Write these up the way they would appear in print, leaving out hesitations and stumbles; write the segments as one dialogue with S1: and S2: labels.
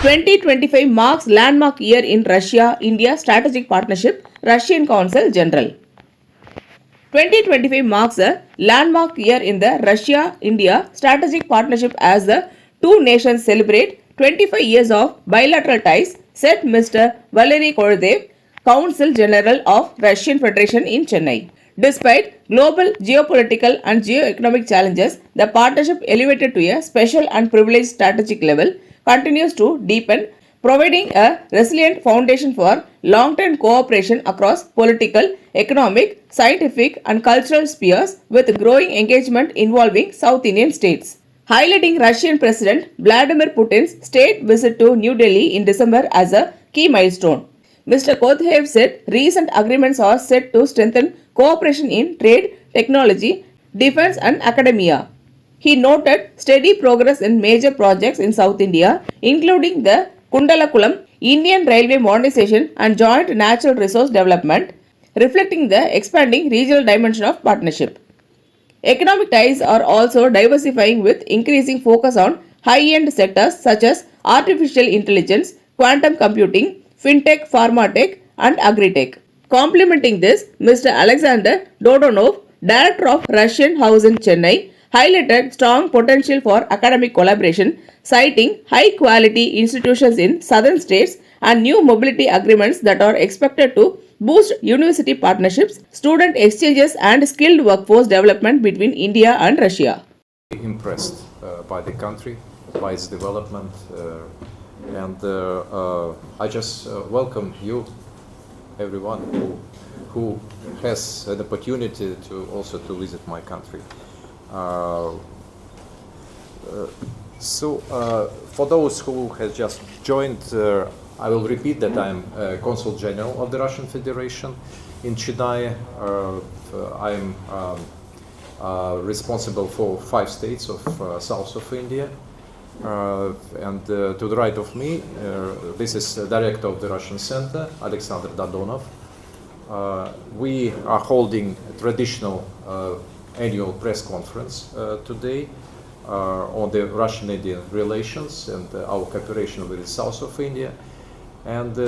S1: 2025 marks landmark year in Russia-India strategic partnership, Russian Consul General. 2025 marks a landmark year in the Russia-India strategic partnership as the two nations celebrate 25 years of bilateral ties, said Mr. Valerii Khodzhaev, Consul General of Russian Federation in Chennai. Despite global geopolitical and geoeconomic challenges, the partnership elevated to a special and privileged strategic level continues to deepen, providing a resilient foundation for long-term cooperation across political, economic, scientific and cultural spheres with growing engagement involving South Indian states. Highlighting Russian President Vladimir Putin's state visit to New Delhi in December as a key milestone. Mr. Khodzhaev said recent agreements are set to strengthen cooperation in trade, technology, defense and academia. He noted steady progress in major projects in South India, including the Kudankulam Indian Railway modernization and joint natural resource development, reflecting the expanding regional dimension of partnership. Economic ties are also diversifying with increasing focus on high-end sectors such as artificial intelligence, quantum computing, fintech, pharmatech, and agritech. Complementing this, Mr. Alexander Dodonov, Director of Russian House in Chennai, highlighted strong potential for academic collaboration, citing high-quality institutions in southern states and new mobility agreements that are expected to boost university partnerships, student exchanges and skilled workforce development between India and Russia.
S2: Impressed by the country, by its development, and I just welcome you, everyone who has an opportunity to also to visit my country. For those who have just joined, I will repeat that I'm Consul General of the Russian Federation in Chennai. I'm responsible for 5 states of south of India. And to the right of me, this is the Director of the Russian Center, Alexander Dodonov. We are holding a traditional annual press conference today on the Russian-Indian relations and our cooperation with the south of India. And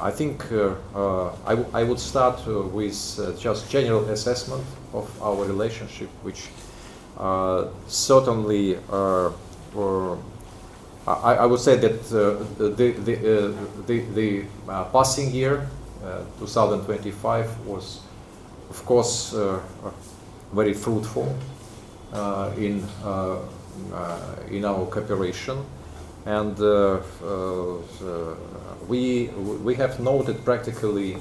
S2: I think I would start with just general assessment of our relationship, which certainly I would say that the passing year, 2025, was of course very fruitful in our cooperation, and we have noted practically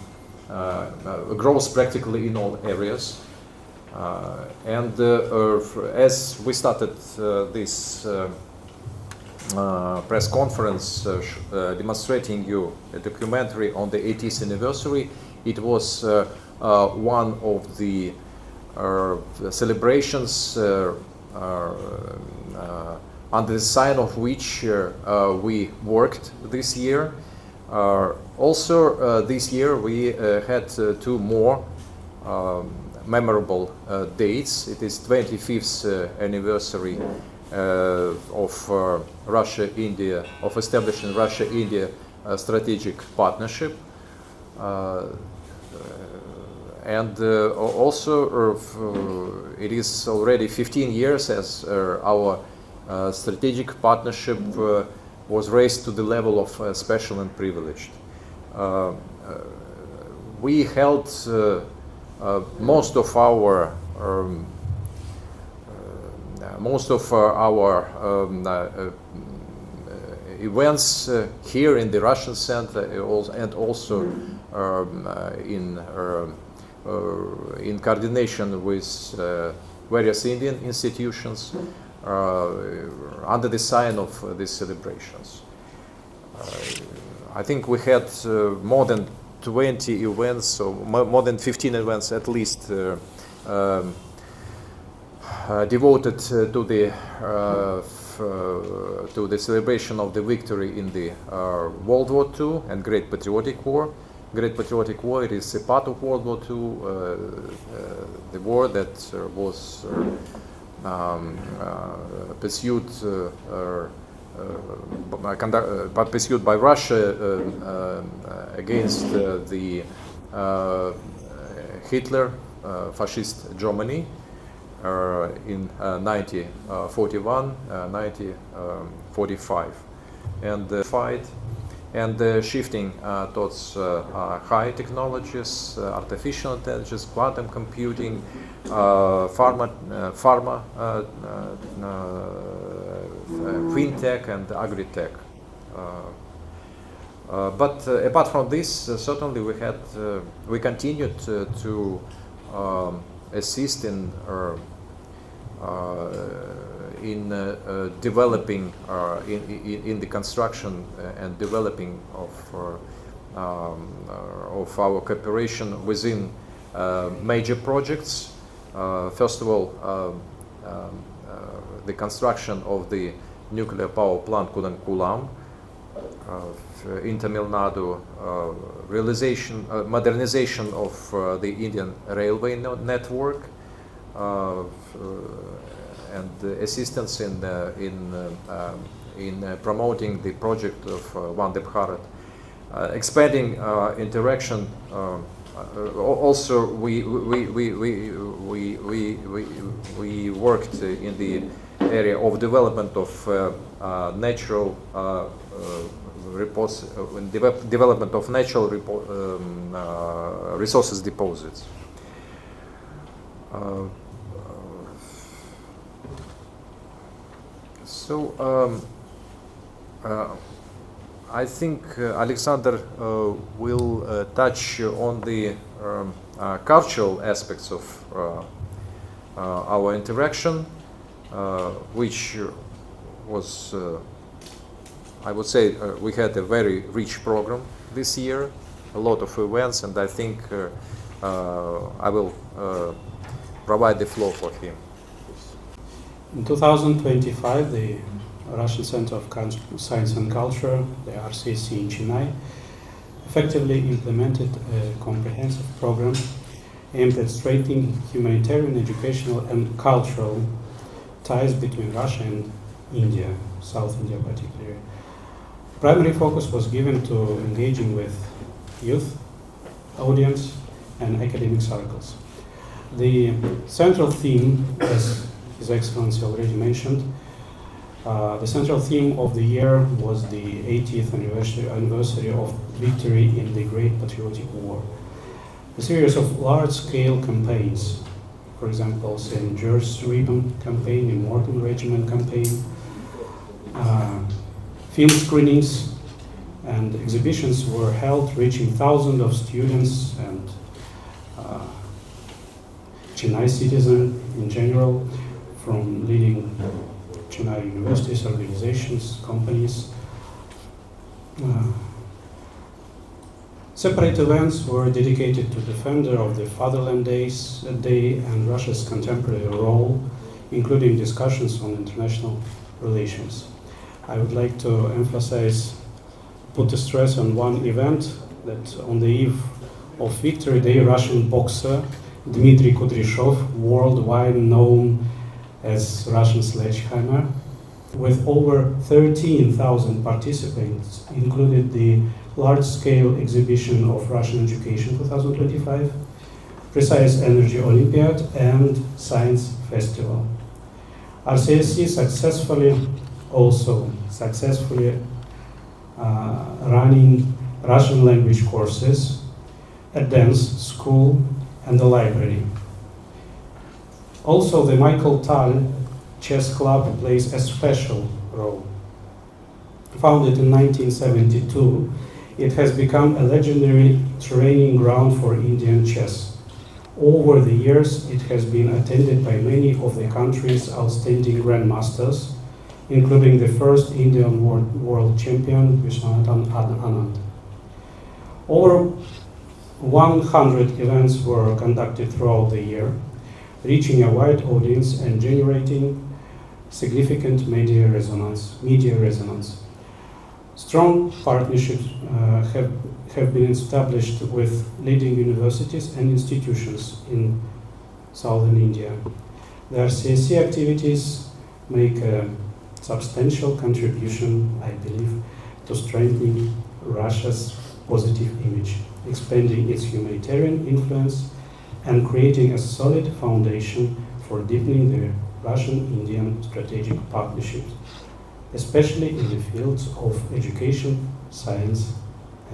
S2: growth practically in all areas. As we started this press conference demonstrating you a documentary on the 80th anniversary, it was one of the celebrations under the sign of which we worked this year. Also this year we had 2 more memorable dates. It is 25th anniversary of Russia-India, of establishing Russia-India strategic partnership, and also it is already 15 years as our strategic partnership was raised to the level of special and privileged. We held most of our events here in the Russian Center, and also in coordination with various Indian institutions under the sign of these celebrations. I think we had more than 20 events, so more than 15 events at least, devoted to the celebration of the victory in the World War II and Great Patriotic War. Great Patriotic War, it is a part of World War II, the war that was pursued pursued by Russia against the Hitler fascist Germany in 1941, 1945, and the fight and shifting towards high technologies, artificial intelligence, quantum computing, pharma, fintech, and agri-tech. But apart from this, certainly we continued to assist in developing in the construction and developing of our cooperation within major projects. First of all, the construction of the nuclear power plant Kudankulam in Tamil Nadu, modernization of the Indian railway network, and assistance in promoting the project of Vande Bharat, expanding interaction. Also, we worked in the area of development of natural development of natural resources deposits. I think Alexander will touch on the cultural aspects of our interaction, which was, I would say, we had a very rich program this year, a lot of events, and I think I will provide the floor for him.
S3: In 2025, the Russian Center of Science and Culture, the RCSC in Chennai, effectively implemented a comprehensive program aimed at strengthening humanitarian, educational, and cultural ties between Russia and India, South India particularly. Primary focus was given to engaging with youth, audience, and academic circles. The central theme, as His Excellency already mentioned, the central theme of the year was the 80th anniversary of victory in the Great Patriotic War. A series of large-scale campaigns, for example, St. George's Ribbon campaign, Immortal Regiment campaign, film screenings and exhibitions were held, reaching thousands of students and Chennai citizens in general, from leading Chennai universities, organizations, companies. Separate events were dedicated to defender of the Fatherland Day and Russia's contemporary role, including discussions on international relations. I would like to put the stress on one event, that on the eve of Victory Day, Russian boxer Dmitry Kudryashov, worldwide known as Russian Sledgehammer, with over 13,000 participants, included the large-scale exhibition of Russian Education 2025, Precise Energy Olympiad, and Science Festival. RCSC successfully running Russian language courses, a dance school, and a library. Also, the Michael Tal Chess Club plays a special role. Founded in 1972, it has become a legendary training ground for Indian chess. Over the years, it has been attended by many of the country's outstanding grandmasters, including the first Indian world champion, Vishwanathan Anand. Over 100 events were conducted throughout the year, reaching a wide audience and generating significant media resonance. Strong partnerships have been established with leading universities and institutions in southern India. The RCSC activities make a substantial contribution, I believe, to strengthening Russia's positive image, expanding its humanitarian influence, and creating a solid foundation for deepening the Russian-Indian strategic partnerships, especially in the fields of education, science,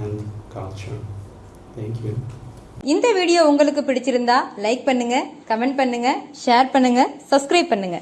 S3: and culture. Thank you.
S4: இந்த video உங்களுக்கு பிடிச்சிருந்தா like பண்ணுங்க, comment பண்ணுங்க, share பண்ணுங்க, subscribe பண்ணுங்க.